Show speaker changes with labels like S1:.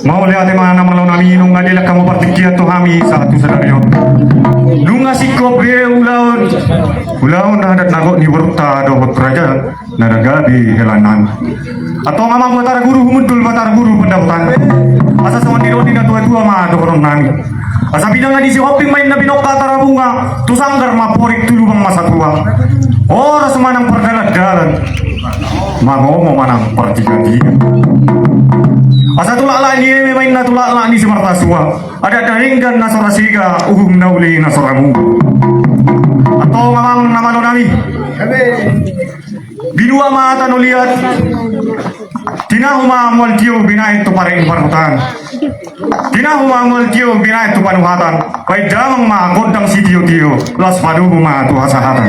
S1: Mau lihat mana malau nami nung ngadilak kamu partikia tu kami satu sadaryo. Nunga si kobre ulaun dah adat nagok ni berta dohot raja naragabi helanan. Atau ngama batara guru humudul batara guru pendapatan. Asa sama di roti tua-tua mah dohon nami. Asa bidang di si hoping main na binok katara bunga. Tu sanggar maporik tulu bang masa tua. Ora semanang perdalan-dalan. Mangomo manang pertiga-tiga. Asa tulak lah ini main na tulak lah ni si martasua. Ada daringgan nasora siga nauli nasoramu. Atau ngamang nama lo nami. Bidua mata no lihat. Tinahuma amal kiyo binay to paring parutan. Tinahuma amal kiyo binay to panuhatan. Kay damang magodang si kiyo las padubo ma to hasahatan.